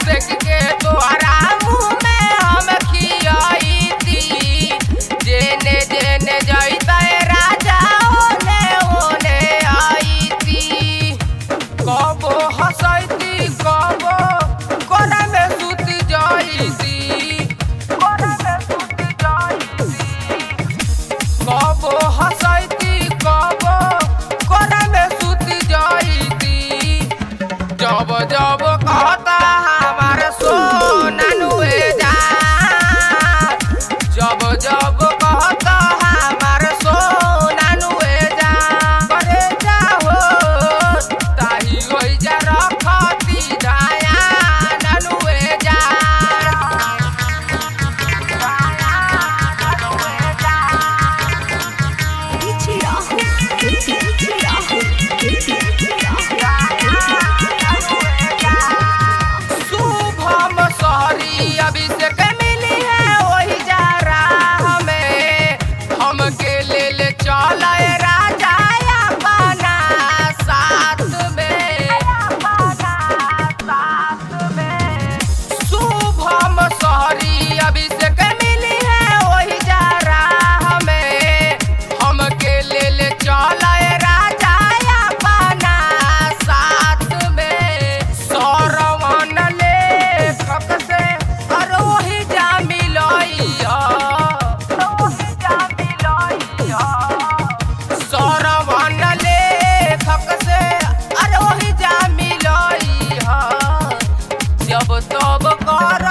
Shake के तोहरा मुँह में हम खियाईती। जेने जेने जइते राजा ओने ओने आईती। कबो हंसैती कबो कोना में सुत जाईती। कबो हंसैती कबो कोना में सुत जाईती। जब जब कहता हमार सोना नुए जा, जब जब कहता हमार सोना नुए जा, करे जा हो ताही होई जा रखती दाया नुए जा। शुभम सहरी अभिषेक मिली है वही जा राह में। हमके ले ले चल राजा अपना साथ में। शुभम सहरी अभिषेक मिली है वही जा राह में। हमके ले ले चल राजा अपना साथ में। सरवन लेखक से अरोही जा मिलइया। सरवन लेखक से अरोही जा मिलइया। जब तब कर